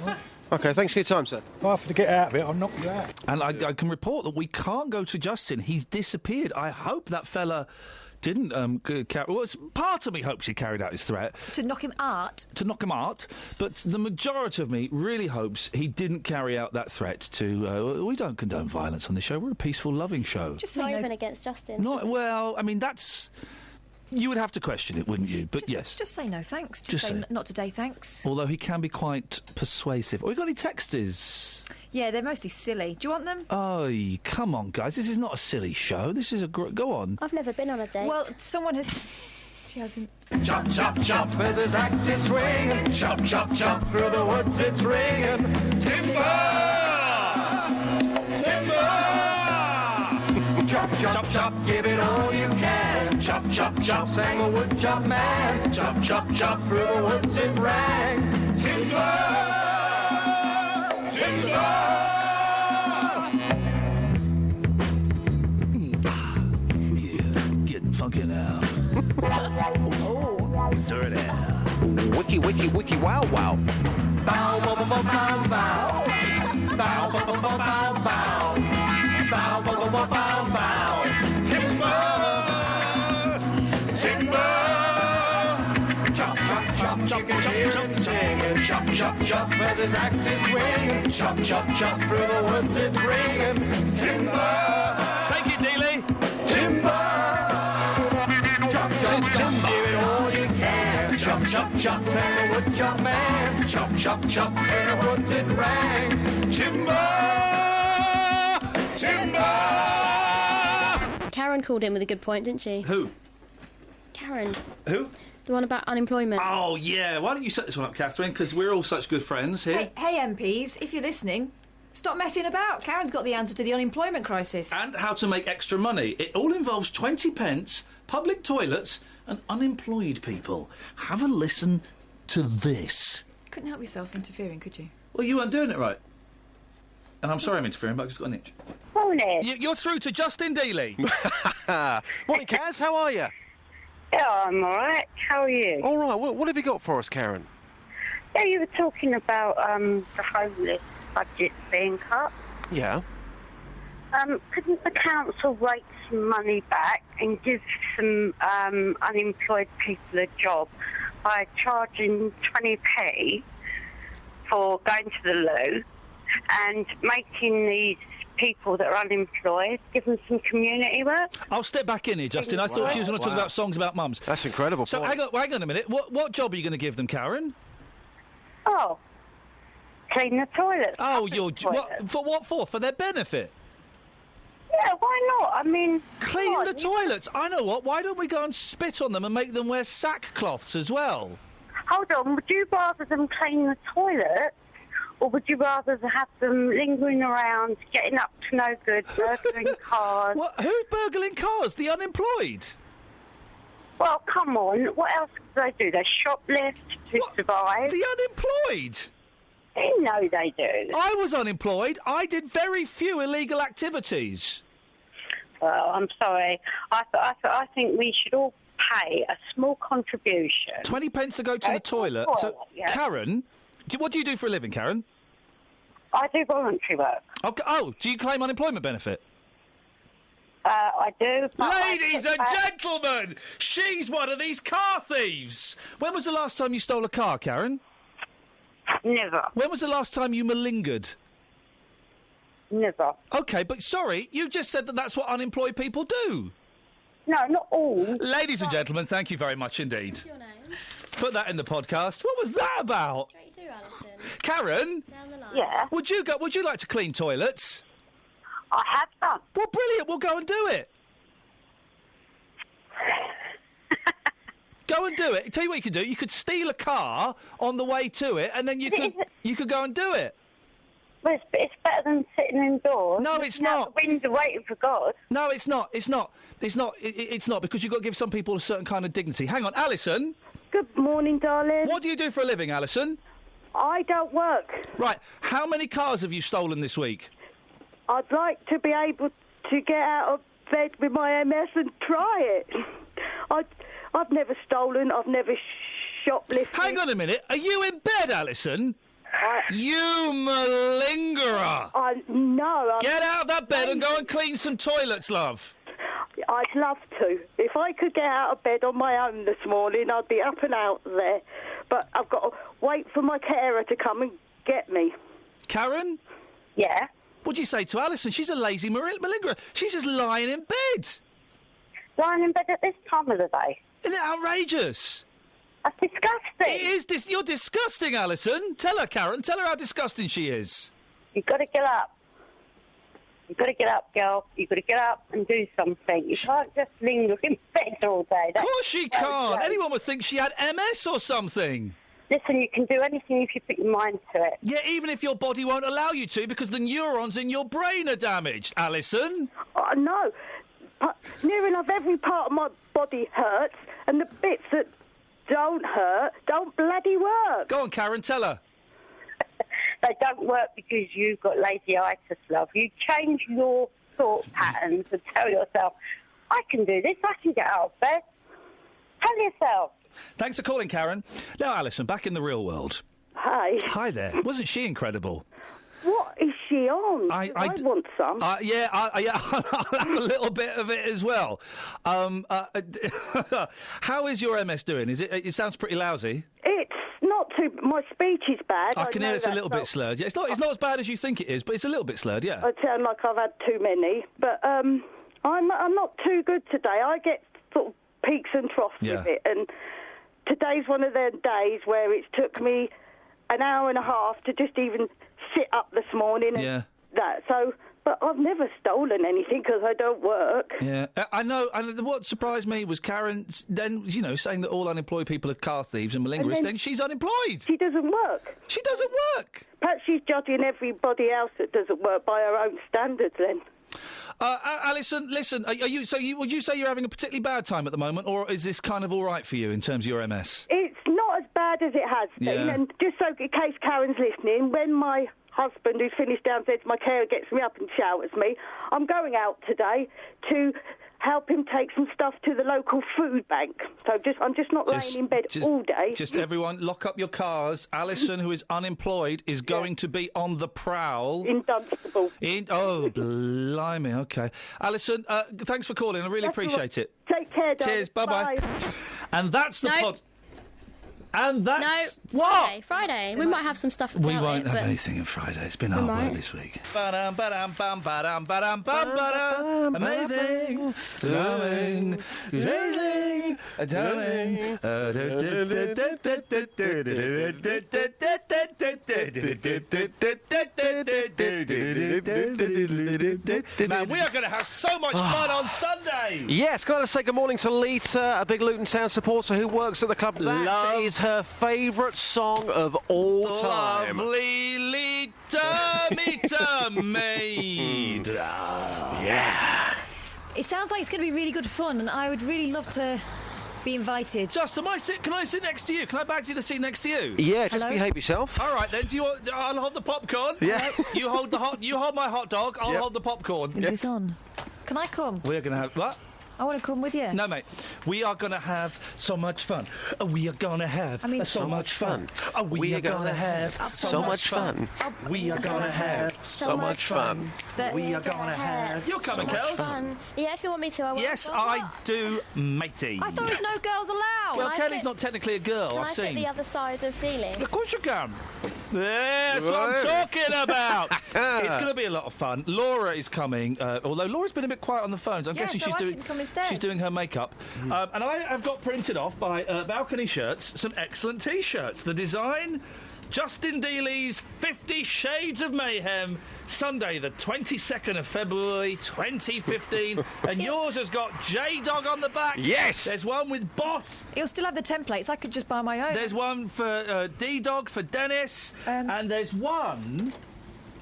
OK, thanks for your time, sir. If I have to get out of it, I'll knock you out. And I can report that we can't go to Justin. He's disappeared. I hope that fella... didn't carry... Well, part of me hopes he carried out his threat. To knock him out? To knock him out. But the majority of me really hopes he didn't carry out that threat to... we don't condone violence on this show. We're a peaceful, loving show. Just not even against Justin. Well, I mean, that's... You would have to question it, wouldn't you? But yes. Just say no thanks. Just say say. not today, thanks. Although he can be quite persuasive. Have we got any texters? Yeah, they're mostly silly. Do you want them? Oh, come on, guys. This is not a silly show. This is a... Go on. I've never been on a date. Well, someone has... She hasn't. Chop, chop, chop, as his axe is swinging. Chop, chop, chop, through the woods it's ringing. Timber! Timber! Chop, chop, chop, give it all you can. Chop, chop, chop, sang the wood chop man. Chop, chop, chop, through the woods it rang. Timber! Timber! Getting funky now. Dirty. Wiki, wiki, wiki, wow, wow. Bow, bow, bow, bow, bow, bow. Bow, bow, bow, bow, bow, bow. Bow, bow, bow, bow, bow, bow. Timber! Timber! Chop, chop, chop, chop, you can hear him singing. Chop, chop, chop, as his axe is swinging. Chop, chop, chop, through the woods it's ringing. Timber! Take it, Dealey. Timber! Chop, chop, chop, woodchuck man. Chop, chop, chop, through the woods it rang. Timber! Timber! Karen called in with a good point, didn't she? Who? Karen. Who? The one about unemployment. Oh, yeah. Why don't you set this one up, Catherine? Because we're all such good friends here. Hey, MPs, if you're listening, stop messing about. Karen's got the answer to the unemployment crisis. And how to make extra money. It all involves 20 pence, public toilets and unemployed people. Have a listen to this. Couldn't help yourself interfering, could you? Well, you weren't doing it right. And I'm sorry I'm interfering, but I've just got an itch. Morning. You're through to Justin Dealey. Morning, Kaz. How are you? Yeah, I'm all right. How are you? All right. What have you got for us, Karen? Yeah, you were talking about the homeless budget being cut. Yeah. Couldn't the council rake some money back and give some unemployed people a job by charging 20p for going to the loo and making these people that are unemployed, give them some community work? I'll step back in here, Justin. I thought she was going to talk about songs about mums. That's incredible. So hang on a minute. What job are you going to give them, Karen? Oh, clean the toilets. Oh, what for? For their benefit? Yeah, why not? I mean... Clean the toilets. I know what. Why don't we go and spit on them and make them wear sackcloths as well? Hold on. Would you rather them clean the toilets, or would you rather have them lingering around, getting up to no good, burgling cars? What? Who's burgling cars? The unemployed? Well, come on. What else do they do? They shoplift to survive. The unemployed? You know they do. I was unemployed. I did very few illegal activities. Well, I'm sorry. I think we should all pay a small contribution. 20 pence to go to the toilet. So, yeah. Karen, what do you do for a living, Karen? I do voluntary work. Okay. Oh, do you claim unemployment benefit? I do. Ladies and gentlemen, she's one of these car thieves. When was the last time you stole a car, Karen? Never. When was the last time you malingered? Never. OK, but sorry, you just said that that's what unemployed people do. No, not all. Ladies and gentlemen, thank you very much indeed. What's your name? Put that in the podcast. What was that about? Straight through, Alison. Karen? Down the line. Yeah. Would you like to clean toilets? I have done. Well, brilliant. We'll go and do it. Go and do it. Tell you what you could do. You could steal a car on the way to it, and then you could go and do it. Well, it's better than sitting indoors. No, it's not. Out the window waiting for God. No, it's not. It's not. It's not. It's not, because you've got to give some people a certain kind of dignity. Hang on, Alison. Good morning, darling. What do you do for a living, Alison? I don't work. Right. How many cars have you stolen this week? I'd like to be able to get out of bed with my MS and try it. I've never stolen. I've never shoplifted. Hang on a minute. Are you in bed, Alison? You malingerer! No. Get out of that bed and go and clean some toilets, love. I'd love to. If I could get out of bed on my own this morning, I'd be up and out there. But I've got to wait for my carer to come and get me. Karen? Yeah? What'd you say to Alison? She's a lazy malingerer. She's just lying in bed. Lying in bed at this time of the day? Isn't it outrageous? That's disgusting. It is. You're disgusting, Alison. Tell her, Karen. Tell her how disgusting she is. You've got to get up. You've got to get up, girl. You've got to get up and do something. You can't just linger in bed all day. Of course she can't. Anyone would think she had MS or something. Listen, you can do anything if you put your mind to it. Yeah, even if your body won't allow you to, because the neurons in your brain are damaged, Alison. No. Near enough every part of my body hurts, and the bits that don't hurt don't bloody work. Go on, Karen, tell her. They don't work because you've got lazy-itis, love. You change your thought patterns and tell yourself, I can do this, I can get out of bed. Tell yourself. Thanks for calling, Karen. Now, Alison, back in the real world. Hi. Hi there. Wasn't she incredible? What is she on? I want some. Yeah, I'll have a little bit of it as well. How is your MS doing? It sounds pretty lousy. It's not too... My speech is bad. I can hear it's a little bit slurred. Yeah, it's not as bad as you think it is, but it's a little bit slurred, yeah. I sound like I've had too many. But I'm not too good today. I get sort of peaks and troughs with it. And today's one of the days where it took me an hour and a half to just even sit up this morning. And that. So, but I've never stolen anything because I don't work. Yeah, I know. And what surprised me was Karen then, saying that all unemployed people are car thieves and malingerers. Then she's unemployed. She doesn't work. She doesn't work. Perhaps she's judging everybody else that doesn't work by her own standards. Then. Alison, listen. Would you say you're having a particularly bad time at the moment, or is this kind of all right for you in terms of your MS? It's not as bad as it has been. Yeah. And just so in case Karen's listening, when my husband, who's finished downstairs, my carer gets me up and showers me, I'm going out today to help him take some stuff to the local food bank. So I'm just not laying in bed all day. Just everyone, lock up your cars. Alison, who is unemployed, is going to be on the prowl. In Dunstable. Oh, blimey, OK. Alison, thanks for calling. I really appreciate it. Take care, darling. Cheers, bye-bye. Bye. And that's the pod... And that's... No, What? Friday. We might have some stuff about We won't it, have but anything on Friday. It's been hard work this week. Amazing, charming, amazing, charming. Man, we are going to have so much fun on Sunday. Yes, got to say good morning to Lita, a big Luton Town supporter who works at the club. That is her favourite song of all time. Lovely Lita, meter maid. Yeah. It sounds like it's going to be really good fun, and I would really love to be invited. Justin, can I sit next to you? Can I back to the seat next to you? Yeah, just behave yourself. All right, then. I'll hold the popcorn. Yeah. You hold my hot dog. I'll hold the popcorn. Is this on? Can I come? We're going to have... What? I want to come with you. No, mate. We are going to have so much fun. We are going to have so much fun. We are going to have so much fun. We are going to have so much fun. We are going to have... You're coming, Kels? Yeah, if you want me to, I will. Yes, I do, matey. I thought there was no girls allowed. Well, Kelly's not technically a girl, Can I've I seen. sit the other side of Dealing? Of course you can. That's what I'm talking about. It's going to be a lot of fun. Laura is coming, although Laura's been a bit quiet on the phones. I'm guessing she's doing her makeup. And I have got printed off by Balcony Shirts some excellent T-shirts. The design, Justin Dealey's 50 Shades of Mayhem, Sunday the 22nd of February 2015. And yours has got J-Dog on the back. Yes! There's one with Boss. He'll still have the templates. I could just buy my own. There's one for D-Dog, for Dennis. And there's one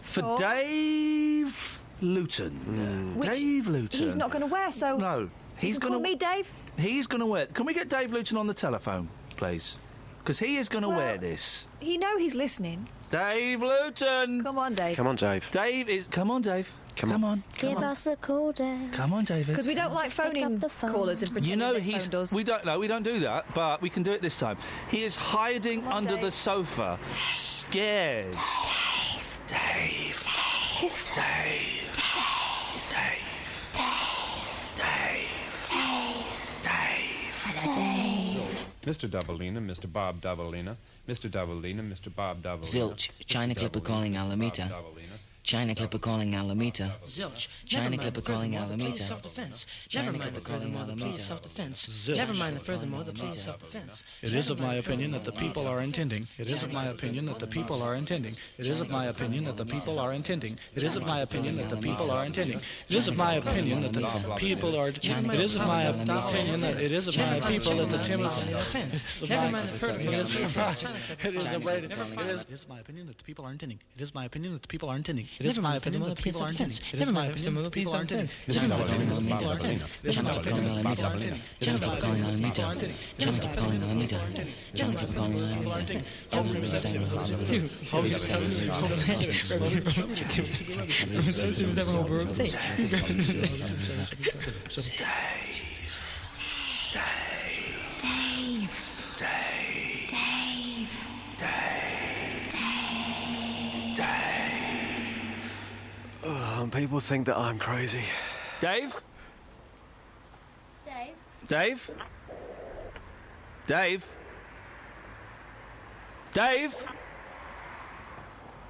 for Dave Luton. Dave Luton. He's not going to wear, so... No. He's going to... Call me Dave? He's going to wear... Can we get Dave Luton on the telephone, please? Because he is going to wear this. You know he's listening. Dave Luton! Come on, Dave. Come on, Dave. Come on, Dave. Come on. Give us a call, Dave. Come on, David. Because we don't like phoning callers and pretending they phoned us. We don't do that, but we can do it this time. He is hiding under the sofa, scared. Dave. Mr. Davalina, Mr. Bob Davalina, Mr. Davalina, Mr. Bob Davalina. Zilch, China Clipper calling Alameda. China Clipper calling Alameda. Zilch. China Clipper calling Alameda. Self-defense. Never mind the furthermore, the plea is self-defense. Never mind the furthermore, the plea is self-defense. It is of my opinion that the people are intending. It is of my opinion that the people are intending. It is of my opinion that the people are intending. It is of my opinion that the people are intending. It is of my opinion that the people are. It is of my opinion that it is of my people that the timid. Never mind the furthermore. It is my opinion that the people are intending. It is my opinion that the people are intending. It is my opinion that the people are intending. It is my opinion that the people are intending. It is my opinion that the people are intending. It is my opinion that the people are intending. China Clipper calling Alameda. China Clipper calling Alameda. China Clipper calling Alameda. And people think that I'm crazy. Dave?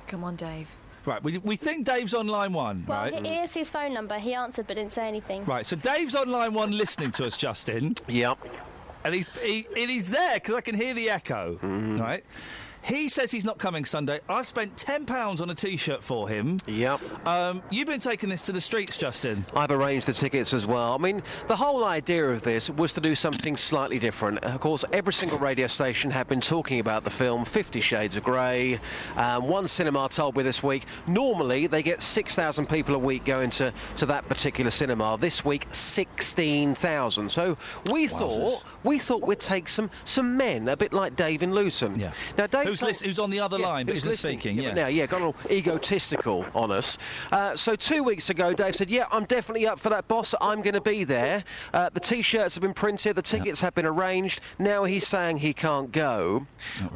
Come on, Dave. Right, we think Dave's on line one, Well, right? here's his phone number. He answered but didn't say anything. Right, so Dave's on line one listening to us, Justin. Yep. And he's there because I can hear the echo, right? He says he's not coming Sunday. I've spent £10 on a T-shirt for him. Yep. You've been taking this to the streets, Justin. I've arranged the tickets as well. I mean, the whole idea of this was to do something slightly different. Of course, every single radio station have been talking about the film 50 Shades of Grey. One cinema told me this week, normally they get 6,000 people a week going to that particular cinema. This week, 16,000. So we thought we'd take some men, a bit like Dave in Luton. Yeah. Now, Dave who's on the other line, but isn't speaking. Yeah, but now, got all egotistical on us. So 2 weeks ago, Dave said, "Yeah, I'm definitely up for that, boss. I'm going to be there." The T-shirts have been printed, the tickets have been arranged. Now he's saying he can't go.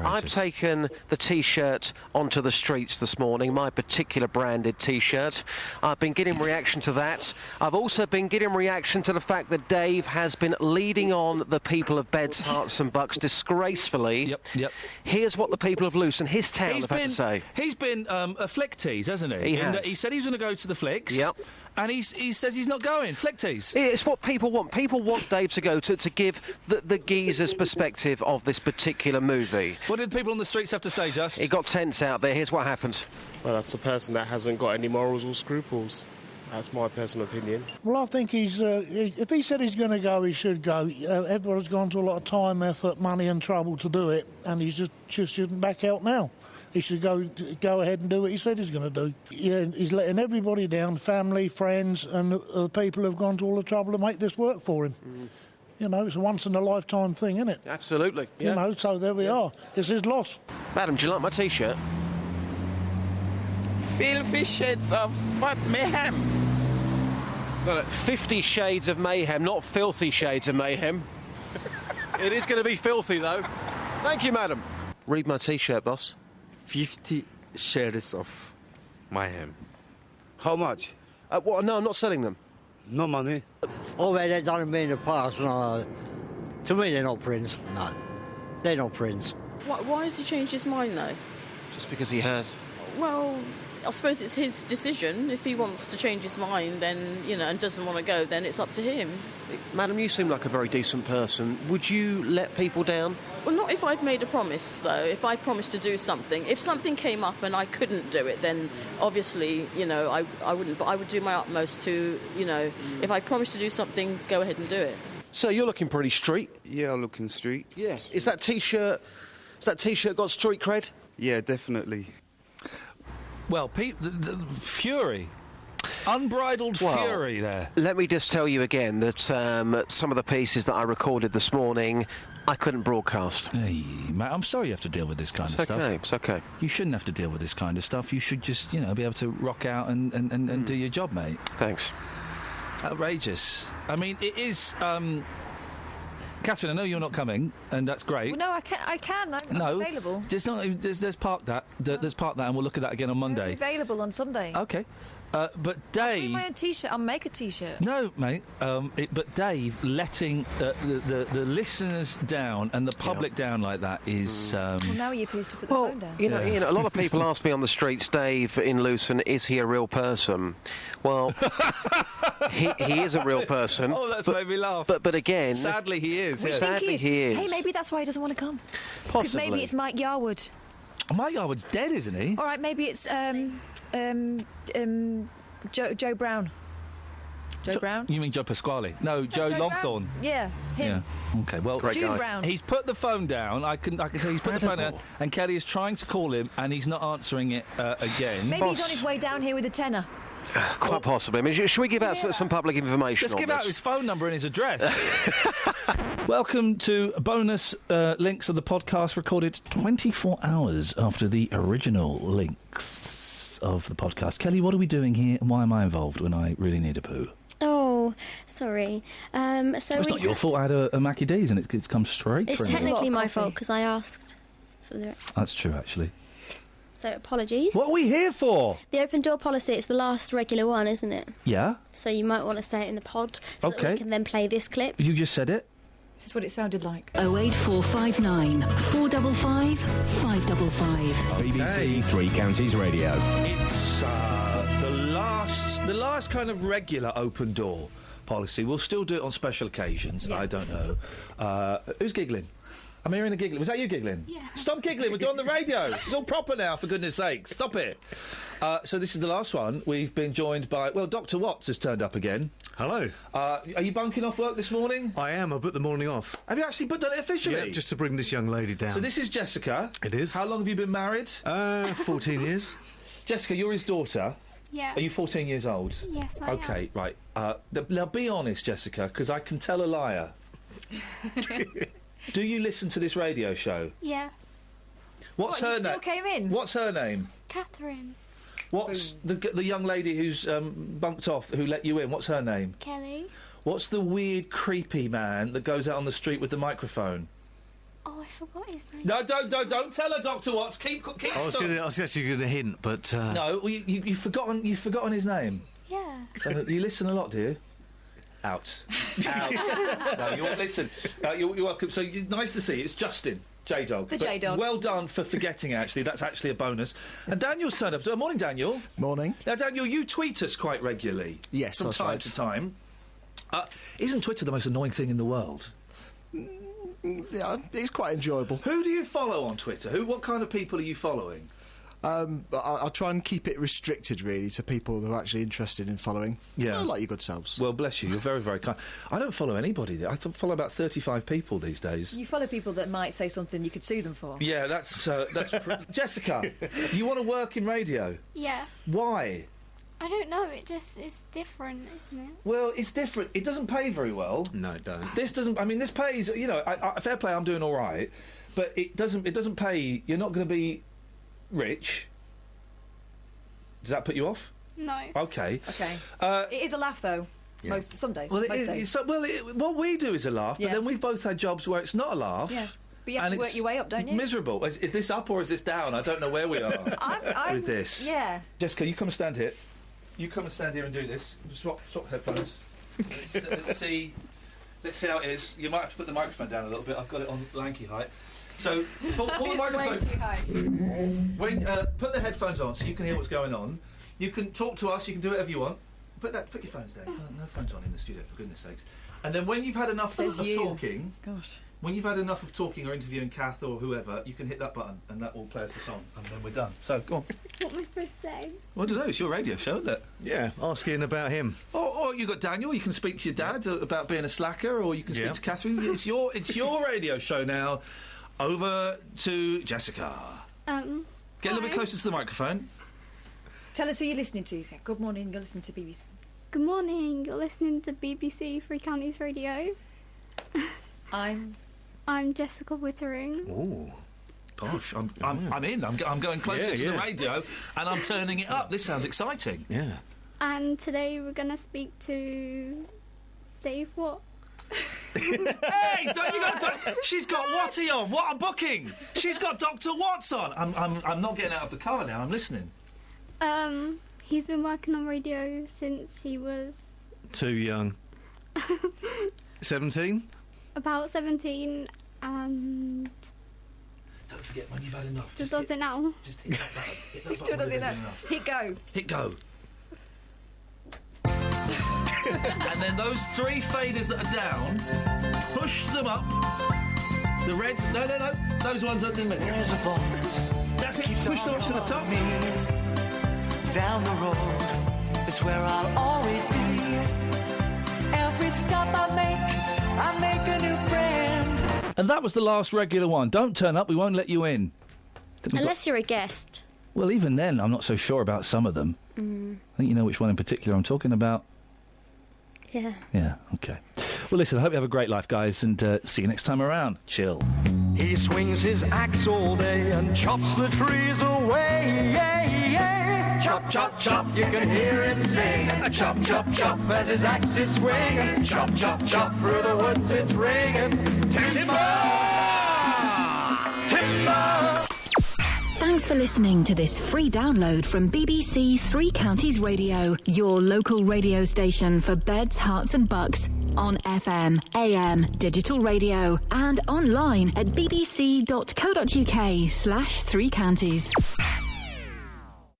I've taken the T-shirt onto the streets this morning, my particular branded T-shirt. I've been getting reaction to that. I've also been getting reaction to the fact that Dave has been leading on the people of Beds, Herts and Bucks disgracefully. Yep. Here's what the people of Luton, his town, have had to say. He's been a flick tease, hasn't he? He has. He said he was going to go to the flicks. Yep. And he says he's not going. Flick tease. It's what people want. People want Dave to go to give the geezer's perspective of this particular movie. What did people on the streets have to say, Just? It got tense out there. Here's what happened. Well, that's a person that hasn't got any morals or scruples. That's my personal opinion. Well, I think he's. If he said he's going to go, he should go. Everyone's gone to a lot of time, effort, money, and trouble to do it, and he's just shouldn't back out now. He should go ahead and do what he said he's going to do. Yeah, he's letting everybody down, family, friends, and the people who've gone to all the trouble to make this work for him. You know, it's a once-in-a-lifetime thing, isn't it? Absolutely. Yeah. You know, so there we are. It's his loss. Madam, do you like my T-shirt? Filthy shades of what mayhem. Well, 50 shades of mayhem, not filthy shades of mayhem. It is going to be filthy, though. Thank you, madam. Read my T-shirt, boss. 50 shades of mayhem. How much? No, I'm not selling them. No money. All they've done to me in the past, no. To me, they're not friends. No, they're not friends. Why has he changed his mind, though? Just because he has. Well, I suppose it's his decision. If he wants to change his mind, then, and doesn't want to go, then it's up to him. Madam, you seem like a very decent person. Would you let people down? Well, not if I'd made a promise, though. If I promised to do something. If something came up and I couldn't do it, then obviously, I wouldn't. But I would do my utmost to, if I promised to do something, go ahead and do it. So you're looking pretty street. Yeah, I'm looking street. Yeah. Is that T-shirt got street cred? Yeah, definitely. Well, fury. Unbridled fury there. Let me just tell you again that some of the pieces that I recorded this morning, I couldn't broadcast. Hey, Matt, I'm sorry you have to deal with this kind of stuff. It's okay. You shouldn't have to deal with this kind of stuff. You should just, be able to rock out and do your job, mate. Thanks. Outrageous. I mean, it is... Catherine, I know you're not coming, and that's great. Well, no, I can. I'm available. There's park that. There's park that, and we'll look at that again on Monday. I'm available on Sunday. Okay. But Dave... I'll bring my own T-shirt. I'll make a T-shirt. No, mate. But Dave letting the listeners down and the public down like that is... Well, now you're pleased to put the phone down. Ian, a lot of people ask me on the streets, Dave in Luton, is he a real person? Well, he is a real person. Oh, that's made me laugh. But again... Sadly, he is. Yeah. Sadly, he is. Hey, maybe that's why he doesn't want to come. Possibly. Because maybe it's Mike Yarwood. Mike Yarwood's dead, isn't he? All right, maybe it's Joe Brown. Joe Brown? You mean Joe Pasquale? No, Joe Longthorne. Yeah, him. Yeah. Okay, well... June Brown. He's put the phone down. I can tell he's put the phone down, and Kelly is trying to call him, and he's not answering it again. Maybe he's on his way down here with a tenner. Quite possibly. I mean, should we give out some public information Let's on give this? out his phone number and his address. Welcome to bonus links of the podcast recorded 24 hours after the original links of the podcast. Kelly, what are we doing here, and why am I involved when I really need a poo? Oh, sorry. It's not your fault. I had a Mackie D's and it's come straight through. It's technically my fault because I asked for the... That's true, actually. So, apologies. What are we here for? The open door policy, it's the last regular one, isn't it? Yeah. So you might want to say it in the pod so that we can then play this clip. You just said it. This is what it sounded like. 08459 455 555. BBC Three Counties Radio. It's the last kind of regular open door policy. We'll still do it on special occasions. Yeah. I don't know. Who's giggling? I'm hearing a giggling. Was that you giggling? Yeah. Stop giggling. We're doing the radio. It's all proper now, for goodness sake. Stop it. So this is the last one. We've been joined by... Well, Dr. Watts has turned up again. Hello. Are you bunking off work this morning? I am. I booked the morning off. Have you actually done it officially? Yeah, just to bring this young lady down. So this is Jessica. It is. How long have you been married? 14 years. Jessica, you're his daughter. Yeah. Are you 14 years old? Yes, I am. Okay, right. Now, be honest, Jessica, because I can tell a liar. Do you listen to this radio show? Yeah. What's her name? Still came in. What's her name? Catherine. What's the young lady who's bunked off, who let you in? What's her name? Kelly. What's the weird, creepy man that goes out on the street with the microphone? Oh, I forgot his name. No, don't tell her, Dr. Watts. Keep. I was actually going to hint, but no, well, you've forgotten his name. Yeah. So you listen a lot, do you? Out. No, you won't listen. You're welcome. So nice to see you. It's Justin. J-Dog. The J-Dog. Well done for forgetting, actually. That's actually a bonus. And Daniel's turned up. So, morning, Daniel. Morning. Now, Daniel, you tweet us quite regularly. Yes, from that's time right. to time. Isn't Twitter the most annoying thing in the world? Yeah, it's quite enjoyable. Who do you follow on Twitter? What kind of people are you following? I'll try and keep it restricted, really, to people who are actually interested in following. Yeah. Like your good selves. Well, bless you. You're very, very kind. I don't follow anybody. I follow about 35 people these days. You follow people that might say something you could sue them for. Yeah, that's Jessica, you want to work in radio? Yeah. Why? I don't know. It's different, isn't it? Well, it's different. It doesn't pay very well. No, it don't. This doesn't. I mean, this pays. You know, fair play. I'm doing all right, but it doesn't pay. You're not going to be rich. Does that put you off? No. Okay. Okay. It is a laugh, though. Yeah. Some days. Well, most days. What we do is a laugh, but Yeah. then we've both had jobs where it's not a laugh. Yeah. But you have and to work it's your way up, don't you? Miserable. Is this up or is this down? I don't know where we are with this. Yeah. Jessica, you come and stand here. You come and stand here and do this. Swap headphones. Let's see how it is. You might have to put the microphone down a little bit. I've got it on lanky height. So pull the microphone. Way too high. When put the headphones on so you can hear what's going on. You can talk to us. You can do whatever you want. Put your phones down. No phones on in the studio, for goodness sakes. And then when you've had enough of talking, when you've had enough of talking or interviewing Kath or whoever, you can hit that button and that will play us a song, and then we're done. So go on. What am I supposed to say? Well, I don't know. It's your radio show, isn't it? Yeah, ask Ian about him. Or you got Daniel. You can speak to your dad about being a slacker, or you can speak to Catherine. It's your radio show now. Over to Jessica. Get a little bit closer to the microphone. Tell us who you're listening to. Say, good morning, you're listening to BBC. Good morning, you're listening to BBC Three Counties Radio. I'm Jessica Wittering. Ooh. Gosh, I'm in. I'm going closer to the radio, and I'm turning it up. This sounds exciting. Yeah. And today we're going to speak to Dave Watt. Hey, she's got Watty on. What a booking! She's got Dr. Watts on. I'm not getting out of the car now. I'm listening. He's been working on radio since he was Too young. 17? about 17, and Don't forget, when you've had enough, still does it now. Just hit that button. Hit that He still button does when it you've now. had enough. Hit go. Hit go. And then those three faders that are down, push them up. The reds, no, those ones are in the middle. There's a voice. That's it. Push them up to the top. Down the road is where I'll always be. Every stop I make a new friend. And that was the last regular one. Don't turn up. We won't let you in. Unless you're a guest. Well, even then, I'm not so sure about some of them. I think you know which one in particular I'm talking about. Yeah. Yeah, okay. Well, listen, I hope you have a great life, guys, and see you next time around. Chill. He swings his axe all day and chops the trees away. Chop, chop, chop, you can hear it sing. Chop, chop, chop as his axe is swinging. Chop, chop, chop through the woods it's ringing. Timber! Timber! Thanks for listening to this free download from BBC Three Counties Radio, your local radio station for beds, hearts and bucks, on FM, AM, digital radio, and online at bbc.co.uk/3counties.